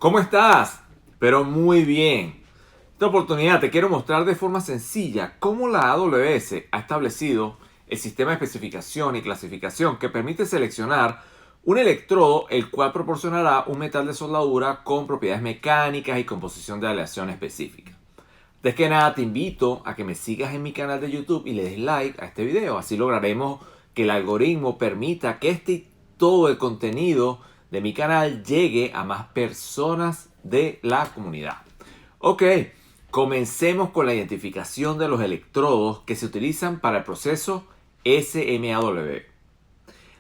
¿Cómo estás? Pero muy bien. Esta oportunidad te quiero mostrar de forma sencilla cómo la AWS ha establecido el sistema de especificación y clasificación que permite seleccionar un electrodo el cual proporcionará un metal de soldadura con propiedades mecánicas y composición de aleación específica. Antes que nada te invito a que me sigas en mi canal de YouTube y le des like a este video. Así lograremos que el algoritmo permita que este y todo el contenido de mi canal llegue a más personas de la comunidad. Ok, comencemos con la identificación de los electrodos que se utilizan para el proceso SMAW.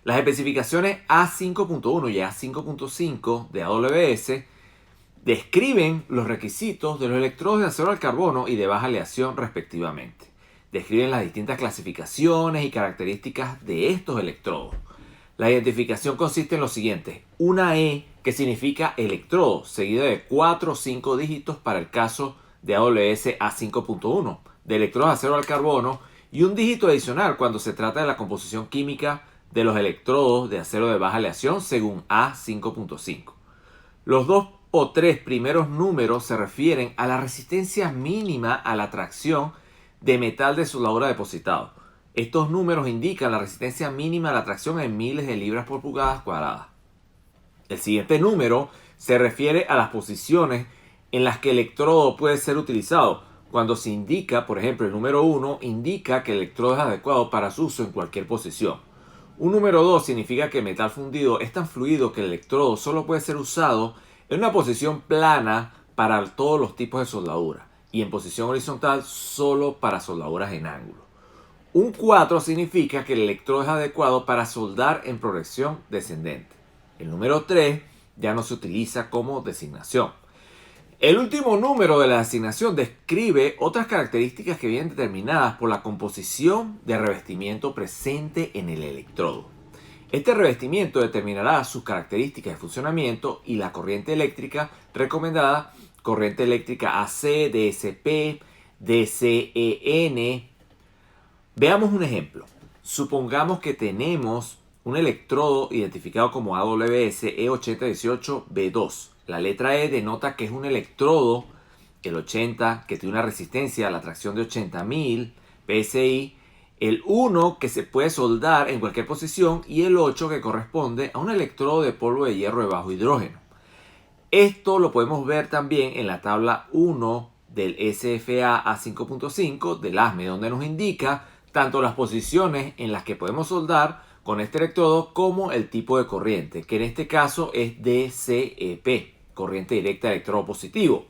Las especificaciones A5.1 y A5.5 de AWS describen los requisitos de los electrodos de acero al carbono y de baja aleación respectivamente. Describen las distintas clasificaciones y características de estos electrodos. La identificación consiste en lo siguiente: una E, que significa electrodo, seguida de 4 o 5 dígitos para el caso de AWS A5.1, de electrodos de acero al carbono, y un dígito adicional cuando se trata de la composición química de los electrodos de acero de baja aleación según A5.5. Los dos o tres primeros números se refieren a la resistencia mínima a la tracción de metal de soldadura depositado. Estos números indican la resistencia mínima a la tracción en miles de libras por pulgadas cuadradas. El siguiente número se refiere a las posiciones en las que el electrodo puede ser utilizado. Cuando se indica, por ejemplo, el número 1 indica que el electrodo es adecuado para su uso en cualquier posición. Un número 2 significa que el metal fundido es tan fluido que el electrodo solo puede ser usado en una posición plana para todos los tipos de soldadura y en posición horizontal solo para soldaduras en ángulo. Un 4 significa que el electrodo es adecuado para soldar en progresión descendente. El número 3 ya no se utiliza como designación. El último número de la designación describe otras características que vienen determinadas por la composición de revestimiento presente en el electrodo. Este revestimiento determinará sus características de funcionamiento y la corriente eléctrica recomendada: corriente eléctrica AC, DSP, DCEN. Veamos un ejemplo. Supongamos que tenemos un electrodo identificado como AWS E8018B2. La letra E denota que es un electrodo, el 80, que tiene una resistencia a la tracción de 80.000 PSI, el 1 que se puede soldar en cualquier posición y el 8 que corresponde a un electrodo de polvo de hierro de bajo hidrógeno. Esto lo podemos ver también en la tabla 1 del SFA A5.5 del ASME, donde nos indica tanto las posiciones en las que podemos soldar con este electrodo como el tipo de corriente, que en este caso es DCEP, corriente directa de electrodo positivo.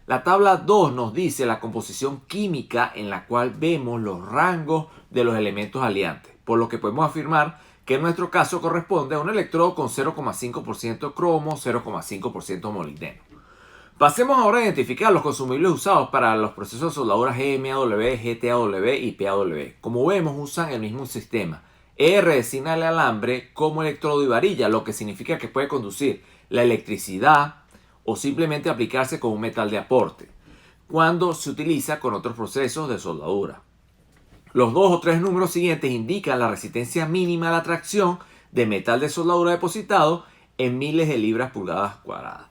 La tabla 2 nos dice la composición química en la cual vemos los rangos de los elementos aliantes, por lo que podemos afirmar que en nuestro caso corresponde a un electrodo con 0,5% cromo, 0,5% molibdeno. Pasemos ahora a identificar los consumibles usados para los procesos de soldadura GMAW, GTAW y PAW. Como vemos, usan el mismo sistema. ER designa el alambre como electrodo y varilla, lo que significa que puede conducir la electricidad o simplemente aplicarse con un metal de aporte, cuando se utiliza con otros procesos de soldadura. Los dos o tres números siguientes indican la resistencia mínima a la tracción de metal de soldadura depositado en miles de libras pulgadas cuadradas.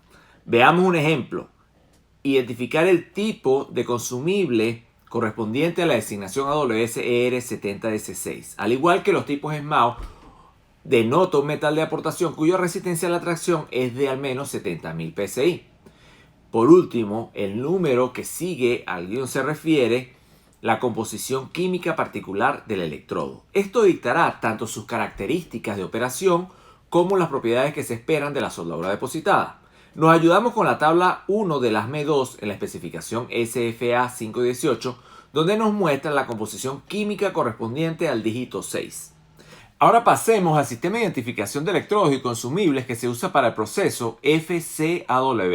Veamos un ejemplo. Identificar el tipo de consumible correspondiente a la designación AWS ER70S6. Al igual que los tipos SMAW, denota un metal de aportación cuya resistencia a la tracción es de al menos 70.000 PSI. Por último, el número que sigue al guión se refiere la composición química particular del electrodo. Esto dictará tanto sus características de operación como las propiedades que se esperan de la soldadura depositada. Nos ayudamos con la tabla 1 del ASME 2 en la especificación SFA 518, donde nos muestra la composición química correspondiente al dígito 6. Ahora pasemos al sistema de identificación de electrodos y consumibles que se usa para el proceso FCAW.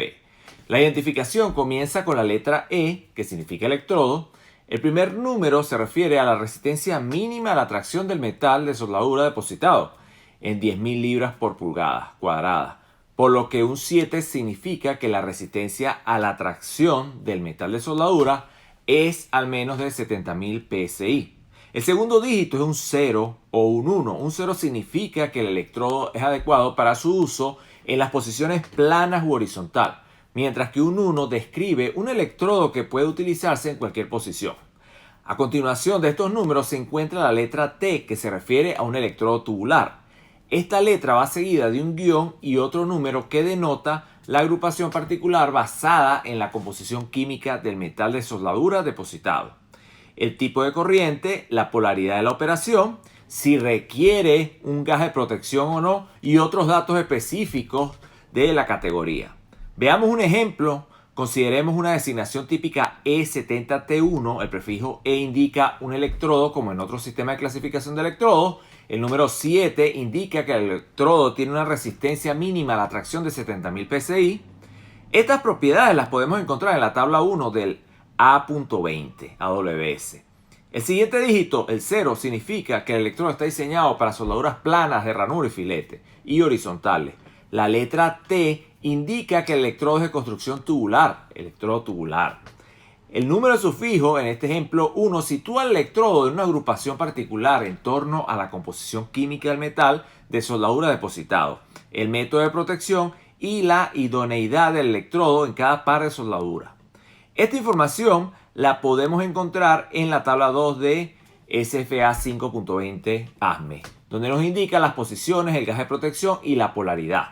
La identificación comienza con la letra E, que significa electrodo. El primer número se refiere a la resistencia mínima a la tracción del metal de soldadura depositado en 10.000 libras por pulgada cuadrada, por lo que un 7 significa que la resistencia a la tracción del metal de soldadura es al menos de 70.000 PSI. El segundo dígito es un 0 o un 1. Un 0 significa que el electrodo es adecuado para su uso en las posiciones planas u horizontal. mientras que un 1 describe un electrodo que puede utilizarse en cualquier posición. A continuación de estos números se encuentra la letra T, que se refiere a un electrodo tubular. Esta letra va seguida de un guión y otro número que denota la agrupación particular basada en la composición química del metal de soldadura depositado, el tipo de corriente, la polaridad de la operación, si requiere un gas de protección o no y otros datos específicos de la categoría. Veamos un ejemplo. Consideremos una designación típica E70T1, el prefijo E indica un electrodo como en otro sistema de clasificación de electrodos. El número 7 indica que el electrodo tiene una resistencia mínima a la atracción de 70.000 psi. Estas propiedades las podemos encontrar en la tabla 1 del A.20 AWS. El siguiente dígito, el 0, significa que el electrodo está diseñado para soldaduras planas de ranura y filete y horizontales. La letra T indica que el electrodo es de construcción tubular, electrodo tubular. El número de sufijo, en este ejemplo 1, sitúa el electrodo en una agrupación particular en torno a la composición química del metal de soldadura depositado, el método de protección y la idoneidad del electrodo en cada par de soldadura. Esta información la podemos encontrar en la tabla 2 de SFA 5.20 ASME, donde nos indica las posiciones, el gas de protección y la polaridad.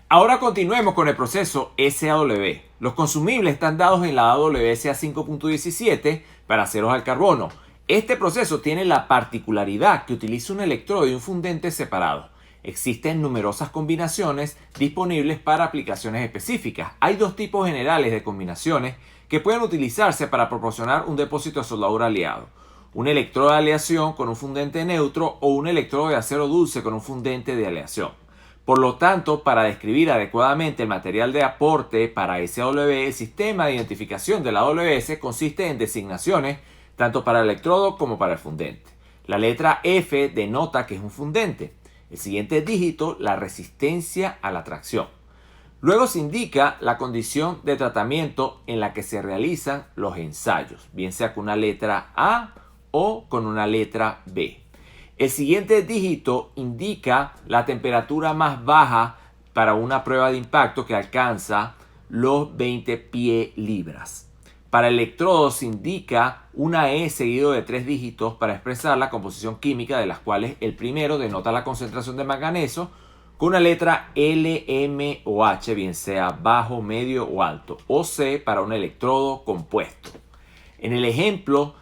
Ahora continuemos con el proceso SAW. Los consumibles están dados en la AWS a 5.17 para aceros al carbono. Este proceso tiene la particularidad que utiliza un electrodo y un fundente separados. Existen numerosas combinaciones disponibles para aplicaciones específicas. Hay dos tipos generales de combinaciones que pueden utilizarse para proporcionar un depósito de soldadura aliado. Un electrodo de aleación con un fundente neutro o un electrodo de acero dulce con un fundente de aleación. Por lo tanto, para describir adecuadamente el material de aporte para SAW, el sistema de identificación de la AWS consiste en designaciones tanto para el electrodo como para el fundente. La letra F denota que es un fundente. El siguiente dígito, la resistencia a la tracción. Luego se indica la condición de tratamiento en la que se realizan los ensayos, bien sea con una letra A o con una letra B. El siguiente dígito indica la temperatura más baja para una prueba de impacto que alcanza los 20 pie libras. Para electrodos se indica una E seguido de 3 dígitos para expresar la composición química, de las cuales el primero denota la concentración de manganeso con una letra L, M o H, bien sea bajo, medio o alto, o C para un electrodo compuesto. En el ejemplo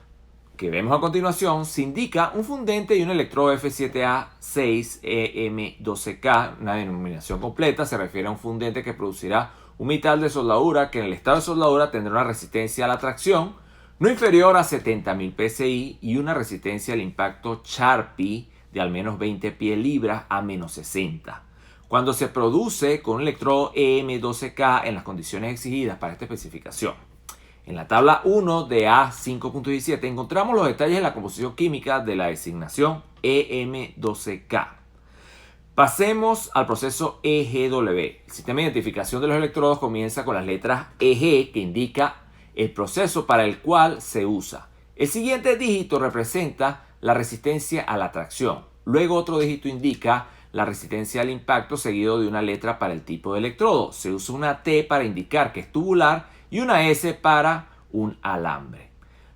que vemos a continuación, se indica un fundente y un electrodo F7A6EM12K, una denominación completa, se refiere a un fundente que producirá un metal de soldadura que en el estado de soldadura tendrá una resistencia a la tracción no inferior a 70.000 psi y una resistencia al impacto Charpy de al menos 20 pie libras a menos 60. Cuando se produce con un electrodo EM12K en las condiciones exigidas para esta especificación. En la tabla 1 de A5.17 encontramos los detalles de la composición química de la designación EM12K. Pasemos al proceso EGW. El sistema de identificación de los electrodos comienza con las letras EG, que indica el proceso para el cual se usa. El siguiente dígito representa la resistencia a la tracción. Luego otro dígito indica la resistencia al impacto, seguido de una letra para el tipo de electrodo. Se usa una T para indicar que es tubular y una S para un alambre.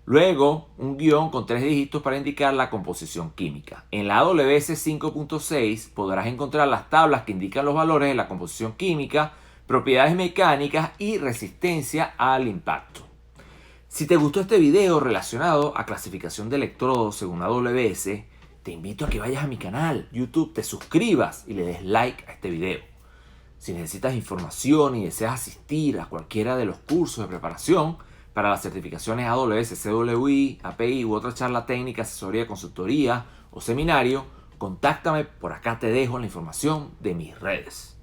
Luego, un guión con 3 dígitos para indicar la composición química. En la AWS 5.6 podrás encontrar las tablas que indican los valores de la composición química, propiedades mecánicas y resistencia al impacto. Si te gustó este video relacionado a clasificación de electrodos según AWS, te invito a que vayas a mi canal YouTube, te suscribas y le des like a este video. Si necesitas información y deseas asistir a cualquiera de los cursos de preparación para las certificaciones AWS, CWI, API u otra charla técnica, asesoría, consultoría o seminario, contáctame, por acá te dejo la información de mis redes.